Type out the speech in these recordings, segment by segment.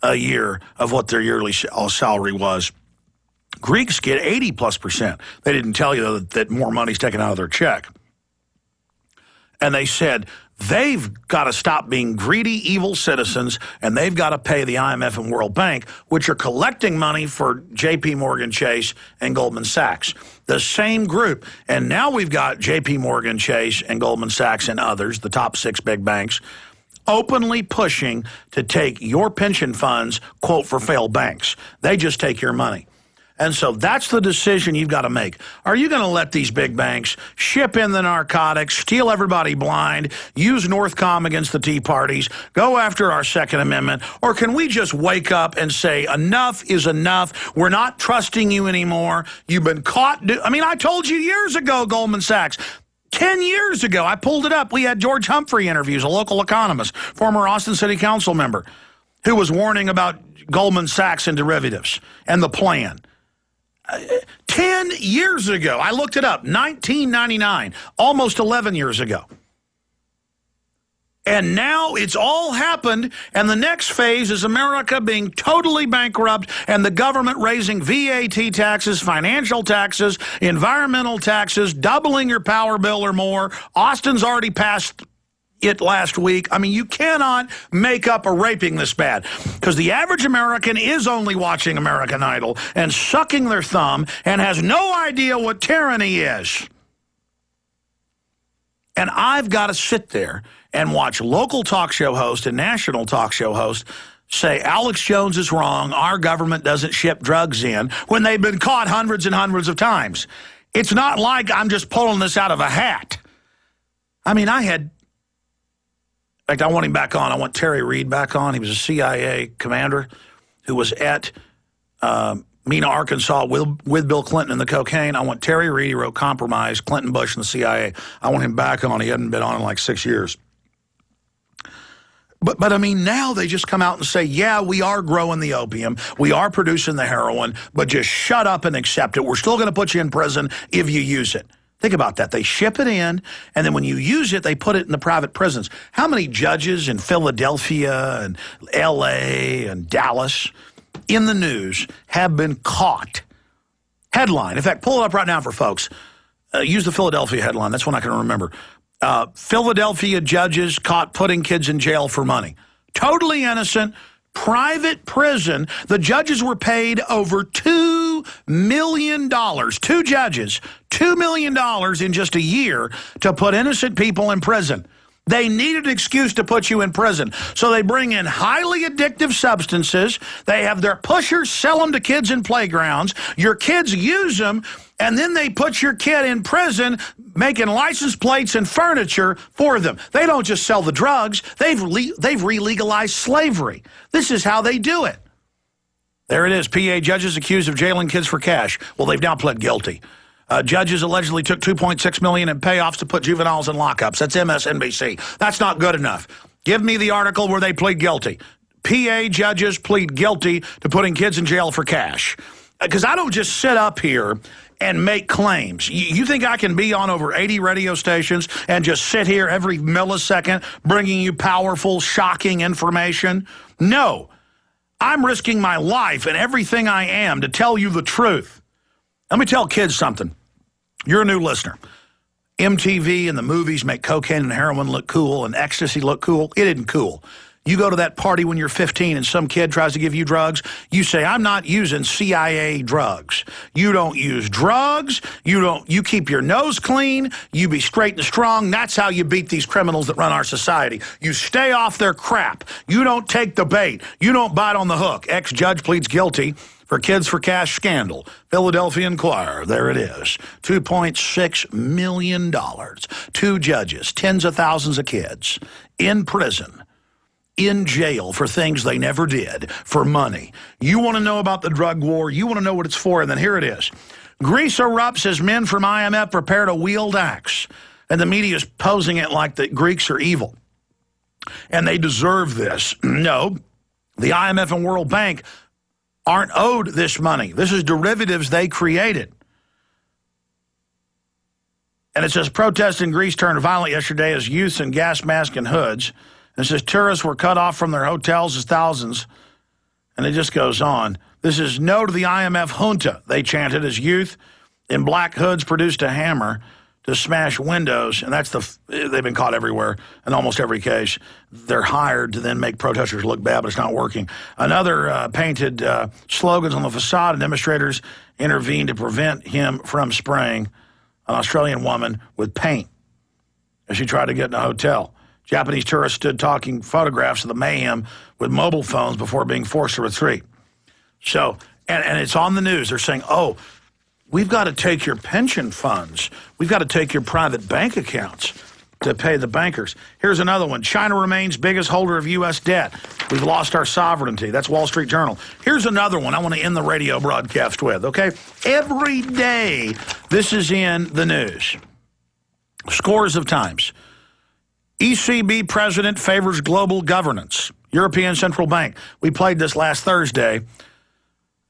a year of what their yearly salary was. Greeks get 80+%. They didn't tell you, though, that more money's taken out of their check. And they said they've got to stop being greedy, evil citizens, and they've got to pay the IMF and World Bank, which are collecting money for JP Morgan Chase and Goldman Sachs. The same group. And now we've got JP Morgan Chase and Goldman Sachs and others, the top 6 big banks, openly pushing to take your pension funds, quote, for failed banks. They just take your money. And so that's the decision you've got to make. Are you going to let these big banks ship in the narcotics, steal everybody blind, use Northcom against the Tea Parties, go after our Second Amendment, or can we just wake up and say enough is enough? We're not trusting you anymore. You've been caught. I mean, I told you years ago, Goldman Sachs, 10 years ago, I pulled it up. We had George Humphrey interviews, a local economist, former Austin City Council member, who was warning about Goldman Sachs and derivatives and the plan. 10 years ago, I looked it up, 1999, almost 11 years ago. And now it's all happened, and the next phase is America being totally bankrupt and the government raising VAT taxes, financial taxes, environmental taxes, doubling your power bill or more. Austin's already passed it last week. I mean, you cannot make up a raping this bad, because the average American is only watching American Idol and sucking their thumb and has no idea what tyranny is. And I've got to sit there and watch local talk show hosts and national talk show hosts say Alex Jones is wrong, our government doesn't ship drugs in, when they've been caught hundreds and hundreds of times. It's not like I'm just pulling this out of a hat. I mean, in fact, I want him back on. I want Terry Reid back on. He was a CIA commander who was at Mena, Arkansas with Bill Clinton and the cocaine. I want Terry Reid. He wrote Compromise, Clinton, Bush, and the CIA. I want him back on. He hadn't been on in like 6 years. But I mean, now they just come out and say, yeah, we are growing the opium. We are producing the heroin, but just shut up and accept it. We're still going to put you in prison if you use it. Think about that. They ship it in, and then when you use it, they put it in the private prisons. How many judges in Philadelphia and L.A. and Dallas in the news have been caught? Headline. In fact, pull it up right now for folks. Use the Philadelphia headline. That's one I can remember. Philadelphia judges caught putting kids in jail for money. Totally innocent. Private prison. The judges were paid over $2 million. 2 judges, $2 million in just a year to put innocent people in prison. They needed an excuse to put you in prison. So they bring in highly addictive substances. They have their pushers sell them to kids in playgrounds. Your kids use them, and then they put your kid in prison making license plates and furniture for them. They don't just sell the drugs. They've re-legalized slavery. This is how they do it. There it is. PA judges accused of jailing kids for cash. Well, they've now pled guilty. Judges allegedly took $2.6 million in payoffs to put juveniles in lockups. That's MSNBC. That's not good enough. Give me the article where they plead guilty. PA judges plead guilty to putting kids in jail for cash. Because I don't just sit up here and make claims. You think I can be on over 80 radio stations and just sit here every millisecond bringing you powerful, shocking information? No. I'm risking my life and everything I am to tell you the truth. Let me tell kids something. You're a new listener. MTV and the movies make cocaine and heroin look cool and ecstasy look cool. It isn't cool. You go to that party when you're 15 and some kid tries to give you drugs, you say, I'm not using CIA drugs. You don't use drugs. You keep your nose clean. You be straight and strong. That's how you beat these criminals that run our society. You stay off their crap. You don't take the bait. You don't bite on the hook. Ex-judge pleads guilty for kids for cash scandal. Philadelphia Inquirer, there it is. $2.6 million. 2 judges, tens of thousands of kids in prison, in jail for things they never did, for money. You want to know about the drug war, you want to know what it's for, and then here it is. Greece erupts as men from IMF prepare to wield axe. And the media is posing it like the Greeks are evil. And they deserve this. No, the IMF and World Bank aren't owed this money. This is derivatives they created. And it says protests in Greece turned violent yesterday as youths in gas masks and hoods And it says tourists were cut off from their hotels as thousands. And it just goes on. This is no to the IMF junta, they chanted as youth in black hoods produced a hammer to smash windows. And they've been caught everywhere in almost every case. They're hired to then make protesters look bad, but it's not working. Another painted slogans on the facade, and demonstrators intervened to prevent him from spraying an Australian woman with paint as she tried to get in a hotel. Japanese tourists stood taking photographs of the mayhem with mobile phones before being forced to retreat. So, and it's on the news. They're saying, oh, we've got to take your pension funds. We've got to take your private bank accounts to pay the bankers. Here's another one. China remains biggest holder of U.S. debt. We've lost our sovereignty. That's Wall Street Journal. Here's another one I want to end the radio broadcast with, okay? Every day this is in the news. Scores of times. ECB president favors global governance. European Central Bank. We played this last Thursday.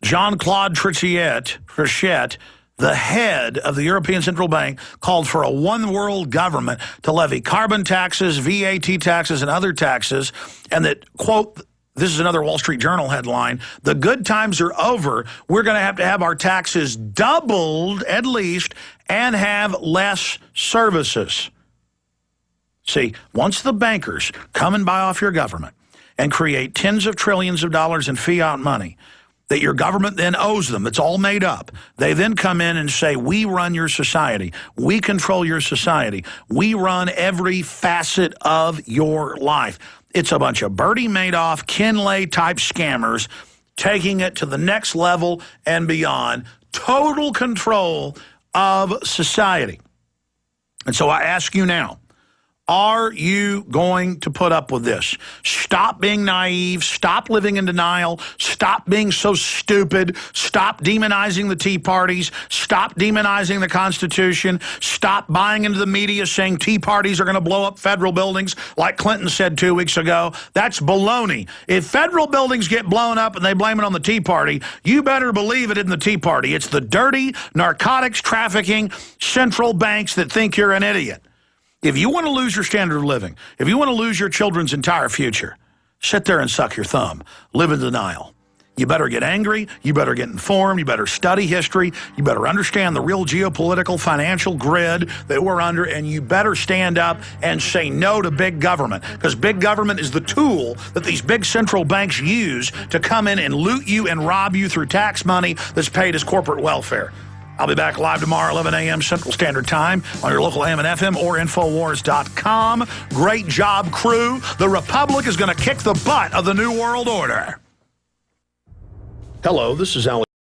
Jean-Claude Trichet, the head of the European Central Bank, called for a one-world government to levy carbon taxes, VAT taxes, and other taxes, and that, quote, this is another Wall Street Journal headline, the good times are over. We're going to have our taxes doubled at least and have less services. See, once the bankers come and buy off your government and create tens of trillions of dollars in fiat money that your government then owes them, it's all made up, they then come in and say, we run your society, we control your society, we run every facet of your life. It's a bunch of Bertie Madoff, Ken Lay-type scammers taking it to the next level and beyond. Total control of society. And so I ask you now, are you going to put up with this? Stop being naive. Stop living in denial. Stop being so stupid. Stop demonizing the Tea Parties. Stop demonizing the Constitution. Stop buying into the media saying Tea Parties are going to blow up federal buildings like Clinton said 2 weeks ago. That's baloney. If federal buildings get blown up and they blame it on the Tea Party, you better believe it in the Tea Party. It's the dirty, narcotics trafficking central banks that think you're an idiot. If you want to lose your standard of living, if you want to lose your children's entire future, sit there and suck your thumb. Live in denial. You better get angry. You better get informed. You better study history. You better understand the real geopolitical financial grid that we're under, and you better stand up and say no to big government, because big government is the tool that these big central banks use to come in and loot you and rob you through tax money that's paid as corporate welfare. I'll be back live tomorrow, 11 a.m. Central Standard Time on your local AM and FM or Infowars.com. Great job, crew. The Republic is going to kick the butt of the New World Order. Hello, this is Alex.